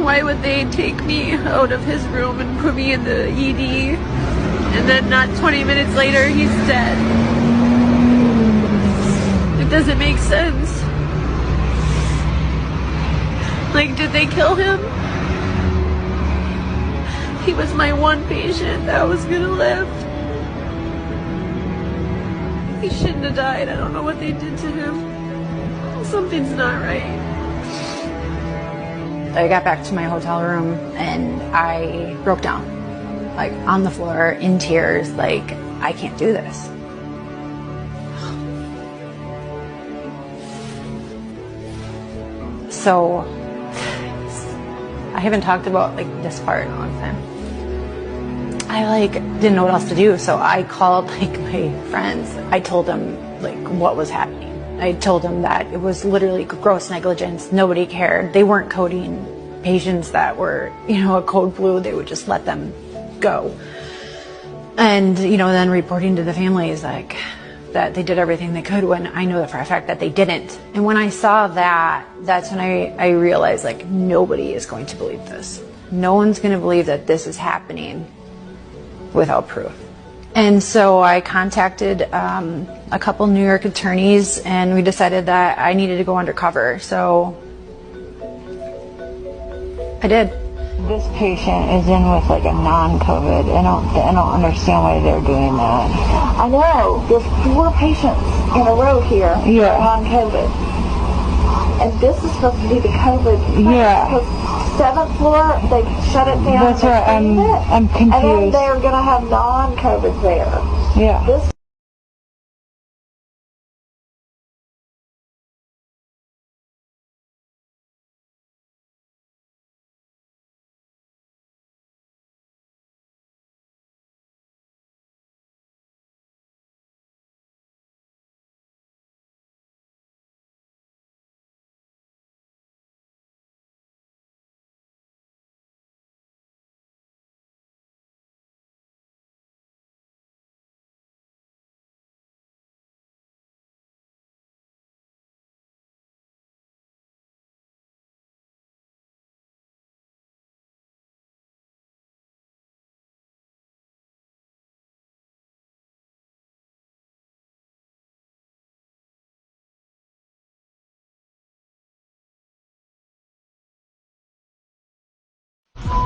Why would they take me out of his room and put me in the ED, and then not 20 minutes later he's dead? It doesn't make sense. Like, did they kill him? He was my one patient that was gonna live. He shouldn't have died. I don't know what they did to him. Something's not right. I got back to my hotel room and I broke down, like on the floor in tears, like, I can't do this. So I haven't talked about like this part in a long time. I didn't know what else to do, so I called my friends. I told them what was happening. I told them that it was literally gross negligence. Nobody cared. They weren't coding patients that were, a code blue. They would just let them go. And, then reporting to the families that they did everything they could, when I know for a fact that they didn't. And when I saw that, that's when I realized nobody is going to believe this. No one's going to believe that this is happening without proof. And so I contacted a couple New York attorneys, and we decided that I needed to go undercover. So I did. This patient is in with a non-COVID. I don't understand why they're doing that. I know. There's 4 patients in a row here that are on COVID. And this is supposed to be the COVID. Yeah. Because 7th floor, they shut it down. That's right. I'm confused. And then they're going to have non-COVID there. Yeah. This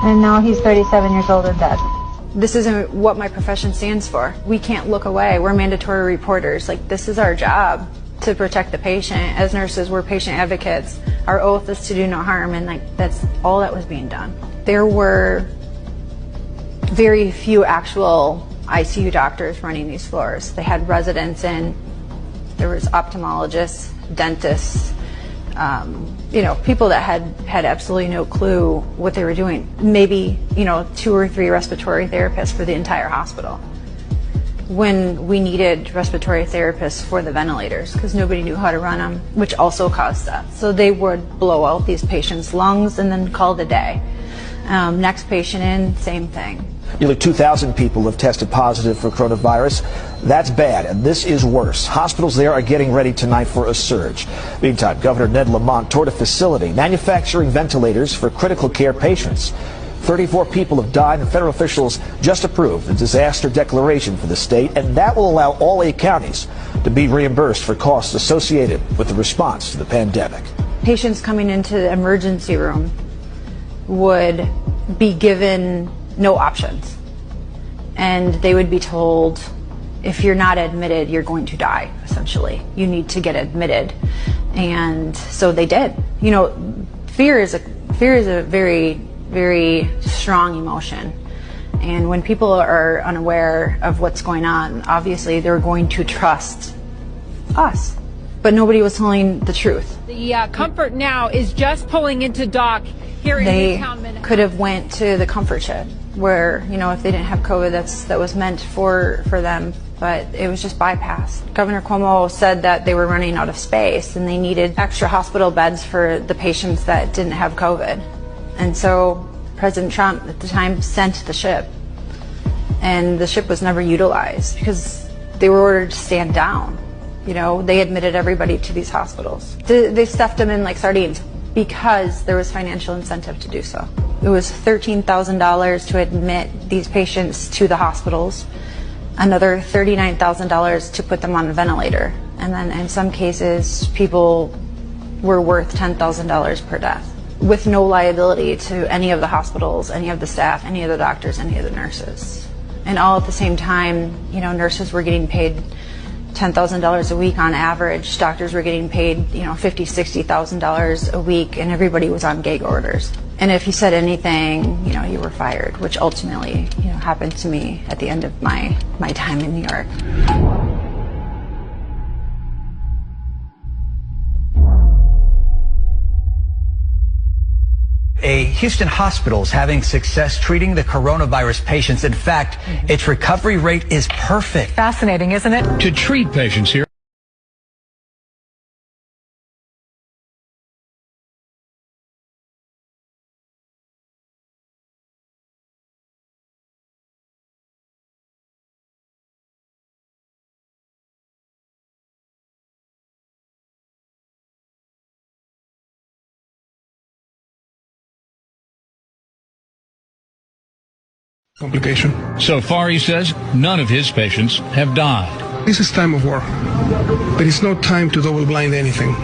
And now he's 37 years old and dead. This isn't what my profession stands for. We can't look away. We're mandatory reporters. This is our job, to protect the patient. As nurses, we're patient advocates. Our oath is to do no harm, and that's all that was being done. There were very few actual ICU doctors running these floors. They had residents in. There was ophthalmologists, dentists, people that had absolutely no clue what they were doing. Maybe, 2 or 3 respiratory therapists for the entire hospital, when we needed respiratory therapists for the ventilators, because nobody knew how to run them, which also caused death. So they would blow out these patients' lungs and then call it a day. Next patient in, same thing. Nearly 2,000 people have tested positive for coronavirus. That's bad, and this is worse. Hospitals there are getting ready tonight for a surge. Meantime, Governor Ned Lamont toured a facility manufacturing ventilators for critical care patients. 34 people have died, and federal officials just approved the disaster declaration for the state, and that will allow all 8 counties to be reimbursed for costs associated with the response to the pandemic. Patients coming into the emergency room would be given no options, and they would be told, if you're not admitted, you're going to die. Essentially, you need to get admitted. And so they did. Fear is a very, very strong emotion, and when people are unaware of what's going on, obviously they're going to trust us. But nobody was telling the truth. The Comfort now is just pulling into dock here in Midtown Manhattan. They could have went to the comfort shed, where, if they didn't have COVID, that was meant for them, but it was just bypassed. Governor Cuomo said that they were running out of space and they needed extra hospital beds for the patients that didn't have COVID. And so President Trump at the time sent the ship, and the ship was never utilized because they were ordered to stand down. They admitted everybody to these hospitals. They stuffed them in like sardines. because there was financial incentive to do so. It was $13,000 to admit these patients to the hospitals, another $39,000 to put them on a ventilator, and then in some cases people were worth $10,000 per death, with no liability to any of the hospitals, any of the staff, any of the doctors, any of the nurses. And all at the same time, you know, nurses were getting paid $10,000 a week on average. Doctors were getting paid, you know, $50,000, $60,000 a week, and everybody was on gag orders. And if you said anything, you know, you were fired, which ultimately, you know, happened to me at the end of my time in New York. A Houston hospital is having success treating the coronavirus patients. In fact, its recovery rate is perfect. Fascinating, isn't it? To treat patients here. Complication. So far, he says, none of his patients have died. This is time of war. There is no time to double-blind anything.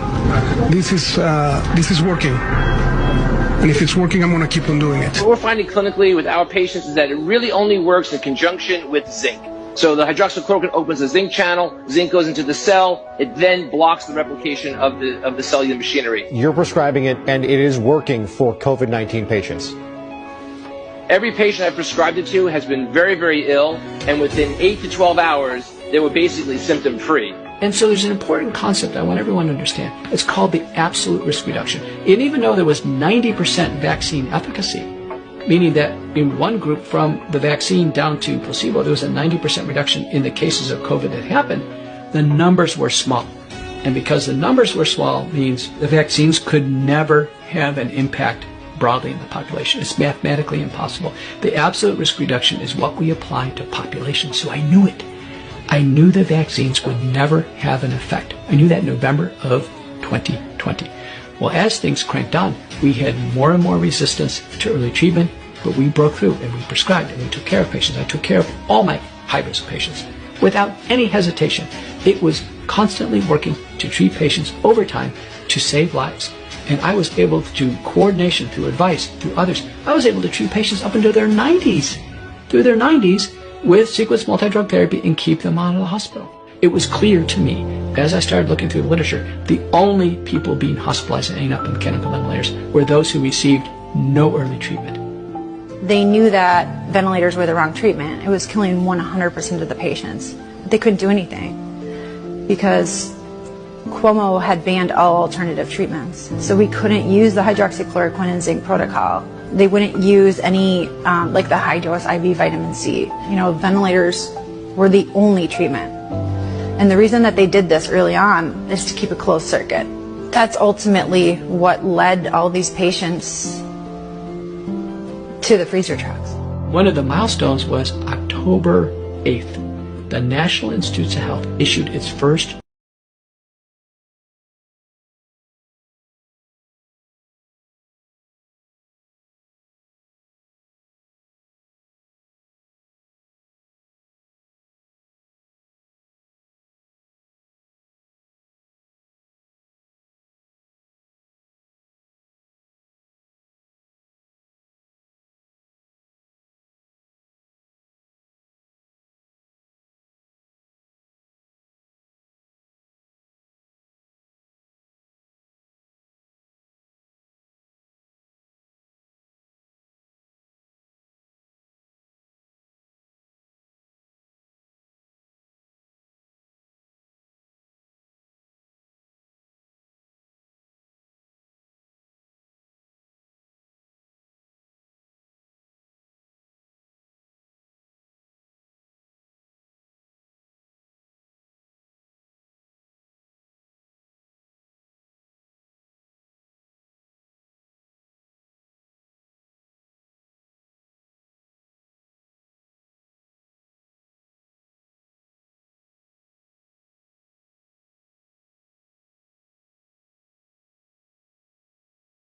This is working. And if it's working, I'm going to keep on doing it. What we're finding clinically with our patients is that it really only works in conjunction with zinc. So the hydroxychloroquine opens the zinc channel, zinc goes into the cell, it then blocks the replication of the cellular machinery. You're prescribing it, and it is working for COVID-19 patients. Every patient I've prescribed it to has been very, very ill, and within 8 to 12 hours, they were basically symptom-free. And so there's an important concept I want everyone to understand. It's called the absolute risk reduction. And even though there was 90% vaccine efficacy, meaning that in one group from the vaccine down to placebo, there was a 90% reduction in the cases of COVID that happened, the numbers were small. And because the numbers were small means the vaccines could never have an impact broadly in the population. It's mathematically impossible. The absolute risk reduction is what we apply to populations. So I knew it. I knew the vaccines would never have an effect. I knew that in November of 2020. Well, as things cranked on, we had more and more resistance to early treatment, but we broke through and we prescribed and we took care of patients. I took care of all my high-risk patients without any hesitation. It was constantly working to treat patients over time to save lives. And I was able to, coordination through advice, through others, I was able to treat patients up into their 90s, through their 90s, with sequenced multi-drug therapy and keep them out of the hospital. It was clear to me, as I started looking through the literature, the only people being hospitalized and ending up in mechanical ventilators were those who received no early treatment. They knew that ventilators were the wrong treatment. It was killing 100% of the patients. They couldn't do anything because Cuomo had banned all alternative treatments. So we couldn't use the hydroxychloroquine and zinc protocol. They wouldn't use any, like the high-dose IV vitamin C. You know, ventilators were the only treatment. And the reason that they did this early on is to keep a closed circuit. That's ultimately what led all these patients to the freezer trucks. One of the milestones was October 8th. The National Institutes of Health issued its first